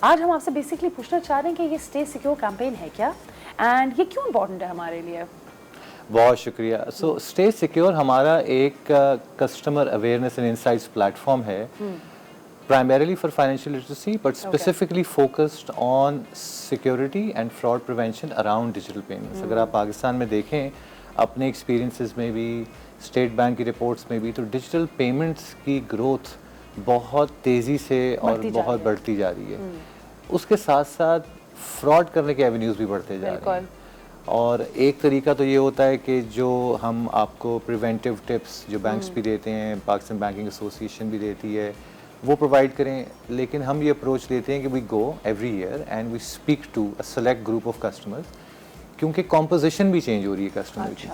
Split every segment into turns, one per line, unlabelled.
आज हम आपसे बेसिकली पूछना चाह रहे हैं कि ये स्टे सिक्योर कैंपेन है क्या एंड ये क्यों इम्पोर्टेंट है हमारे लिए?
बहुत शुक्रिया। सो स्टे सिक्योर हमारा एक customer awareness and insights platform है, primarily for financial literacy but specifically focused on security and fraud prevention around digital payments. अगर आप पाकिस्तान में देखें अपने एक्सपीरियंसेस में भी, स्टेट बैंक की रिपोर्ट्स में भी, तो डिजिटल पेमेंट्स की ग्रोथ बहुत तेज़ी से और बहुत बढ़ती जा रही है। उसके साथ साथ फ्रॉड करने के एवेन्यूज़ भी बढ़ते जा रहे हैं। और एक तरीका तो ये होता है कि जो हम आपको प्रिवेंटिव टिप्स जो बैंक्स भी देते हैं, पाकिस्तान बैंकिंग एसोसिएशन भी देती है, वो प्रोवाइड करें, लेकिन हम ये अप्रोच लेते हैं कि we go every year and we speak to a select group of customers, क्योंकि कॉम्पोजिशन भी चेंज हो रही है कस्टमर की।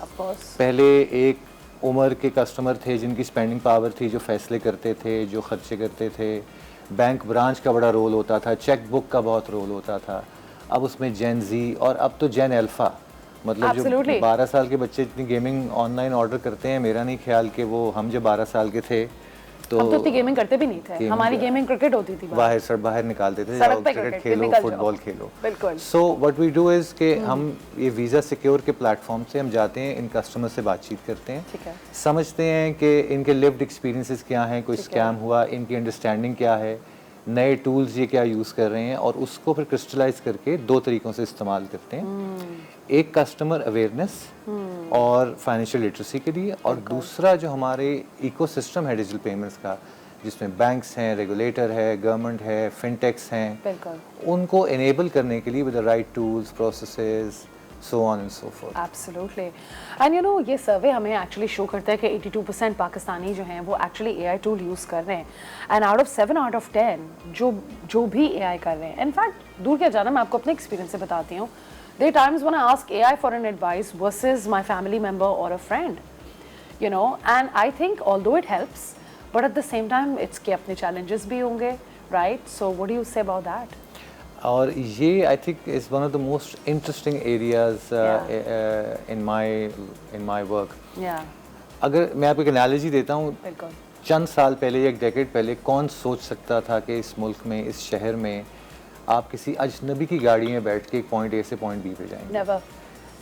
पहले एक उम्र के कस्टमर थे जिनकी स्पेंडिंग पावर थी, जो फैसले करते थे, जो खर्चे करते थे, बैंक ब्रांच का बड़ा रोल होता था, चेक बुक का बहुत रोल होता था। अब उसमें जेन जी और अब तो जेन अल्फ़ा, मतलब जो 12 साल के बच्चे इतनी गेमिंग ऑनलाइन ऑर्डर करते हैं, मेरा नहीं ख्याल कि वो हम जब 12 साल के थे तो
हम तो इतनी गेमिंग करते भी नहीं थे। हमारी गेमिंग क्रिकेट होती थी,
बाहर निकालते थे, जाओ क्रिकेट खेलो, फुटबॉल खेलो।
बिल्कुल।
So what we do is कि हम ये वीज़ा सिक्योर के प्लेटफॉर्म से हम जाते हैं, इन कस्टमर से बातचीत करते हैं, समझते हैं कि इनके लिव्ड एक्सपीरियंसेस क्या हैं, कोई स्कैम हुआ, इनकी अंडरस्टैंडिंग क्या है, नए टूल्स ये क्या यूज़ कर रहे हैं, और उसको फिर क्रिस्टलाइज करके दो तरीक़ों से इस्तेमाल करते हैं। एक कस्टमर अवेयरनेस और फाइनेंशियल लिटरेसी के लिए, और दूसरा जो हमारे इकोसिस्टम है डिजिटल पेमेंट्स का, जिसमें बैंक्स हैं, रेगुलेटर है, गवर्नमेंट है, फिनटेक्स हैं, उनको इनेबल करने के लिए with the right tools, processes, so on and so forth.
Absolutely. And you know, ये सर्वे हमें एक्चुअली शो करता है कि 82% पाकिस्तानी जो हैं वो एक्चुअली एआई टूल यूज़ कर रहे हैं, and out of 7 out of 10 जो भी एआई कर रहे हैं, इनफैक्ट दूर क्या जाना, मैं आपको अपने एक्सपीरियंस से बताती हूँ, there are times when I ask AI for an advice versus my family member or a friend, you know, and I think although it helps, but at the same time it's के अपने challenges भी होंगे, right? So what do you say about that?
और ये I think is one of the most interesting areas in my work. अगर मैं आपको एक एनालॉजी देता हूँ, चंद साल पहले या एक डेकेड पहले कौन सोच सकता था कि इस मुल्क में, इस शहर में आप किसी अजनबी की गाड़ी में बैठ के पॉइंट ए से पॉइंट बी पे जाएंगे।
Never.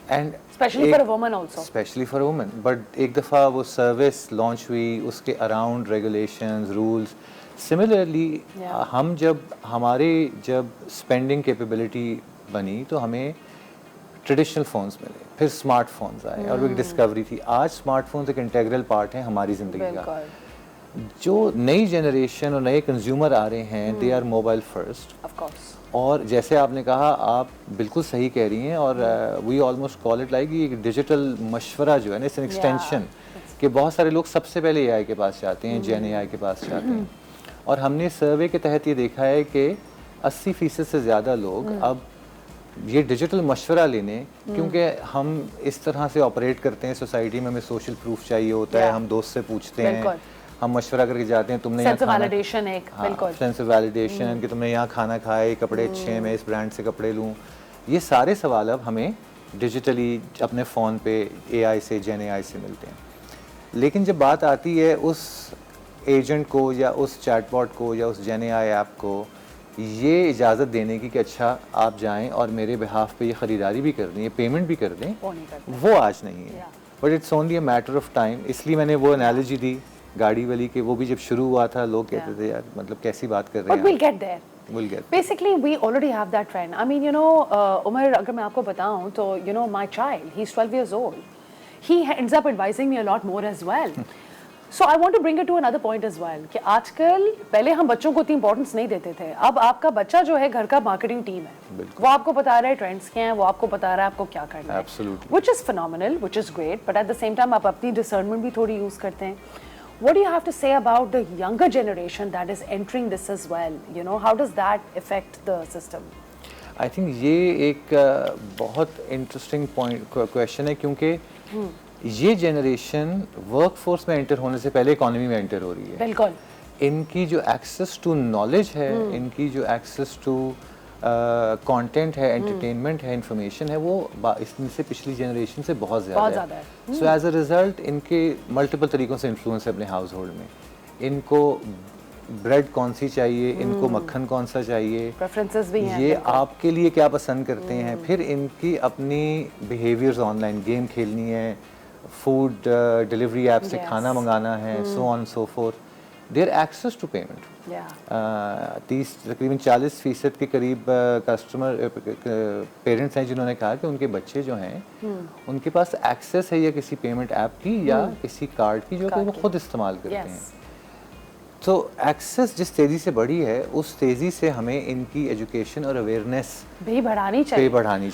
And
specially for a woman also,
specially for a woman. But एक दफ़ा वो सर्विस लॉन्च हुई, उसके अराउंड रेगुलेशंस, रूल्स, सिमिलरली हम जब स्पेंडिंग कैपेबिलिटी बनी तो हमें ट्रेडिशनल फ़ोन्स मिले, फिर स्मार्टफोन्स आए, और एक डिस्कवरी थी। आज स्मार्टफोन्स एक इंटीग्रल पार्ट है हमारी ज़िंदगी का। जो नई जनरेशन और नए कंज्यूमर आ रहे हैं, they are mobile first, of course. और जैसे आपने कहा, आप बिल्कुल सही कह रही हैं, और we almost call it like ये डिजिटल मशवरा जो है ना, इट्स एन एक्सटेंशन, कि बहुत सारे लोग सबसे पहले एआई के पास जाते हैं, जेन एआई के पास जाते हैं। और हमने सर्वे के तहत ये देखा है कि 80% से ज़्यादा लोग अब ये डिजिटल मशवरा लेने, क्योंकि हम इस तरह से ऑपरेट करते हैं सोसाइटी में, हमें सोशल प्रूफ चाहिए होता है, हम दोस्त से पूछते हैं, हम मशवरा करके जाते हैं, तुमने यहाँ खाना, सेंस ऑफ वैलिडेशन कि तुमने यहाँ खाना खाया, कपड़े अच्छे हैं, मैं इस ब्रांड से कपड़े लूँ, ये सारे सवाल अब हमें डिजिटली अपने फ़ोन पे एआई से, जेन एआई से मिलते हैं। लेकिन जब बात आती है उस एजेंट को या उस चैटबॉट को या उस जेन एआई ऐप को ये इजाज़त देने की कि अच्छा आप जाएं और मेरे बिहाफ पे ये ख़रीदारी भी कर दें, पेमेंट भी कर दें, वो आज नहीं है। But it's only a matter of time. इसलिए मैंने वो एनालॉजी दी गाड़ी वाली के, वो भी जब शुरू हुआ था लोग कहते थे यार मतलब कैसी बात कर रहे हैं।
We'll get there. Basically, we already have that trend. I mean, you know, Umar, अगर मैं आपको बताऊं तो, you know, my child, he's 12 years old. He ends up advising me a lot more as well. So I want to bring it to another point as well कि आजकल, पहले हम बच्चों को इतनी इंपॉर्टेंस नहीं देते थे, अब आपका बच्चा जो है घर का मार्केटिंग टीम है, वो आपको बता रहा है ट्रेंड्स क्या हैं, वो आपको बता रहा है आपको क्या करना है, which is phenomenal, which is great, but at the same time आप अपनी discernment भी थोड़ी यूज़ करते हैं। What do you have to say about the younger generation that is entering this as well? You know, how does that affect the system?
I think ये एक बहुत interesting question है, क्योंकि ये जनरेशन वर्कफोर्स में enter होने से पहले इकोनॉमी में एंटर हो रही है।
बिल्कुल।
इनकी जो एक्सेस टू नॉलेज है, इनकी जो एक्सेस टू कंटेंट है, एंटरटेनमेंट है, इंफॉर्मेशन है, वो इससे पिछली जनरेशन से बहुत ज़्यादा है। सो एज अ रिज़ल्ट इनके मल्टीपल तरीक़ों से इन्फ्लुएंस है अपने हाउस होल्ड में। इनको ब्रेड कौन सी चाहिए, इनको मक्खन कौन सा चाहिए,
प्रेफरेंसेस भी हैं
ये
इनको।
आपके लिए क्या पसंद करते हैं, फिर इनकी अपनी बिहेवियर्स ऑनलाइन, गेम खेलनी है, फूड डिलीवरी ऐप से
Yes.
खाना मंगाना है, so on so forth, their access to payment.
Yeah.
30 तकरीबन 40% के करीब कस्टमर पेरेंट्स हैं जिन्होंने कहा कि उनके बच्चे जो हैं उनके पास एक्सेस है या किसी पेमेंट ऐप की या किसी कार्ड की जो कि
कार्ड
वो
की।
खुद इस्तेमाल करते
Yes.
हैं। तो एक्सेस जिस तेज़ी से बढ़ी है उस तेज़ी से हमें इनकी एजुकेशन और अवेयरनेस
भी बढ़ानी
पे
चाहिए।
बढ़ानी चाहिए।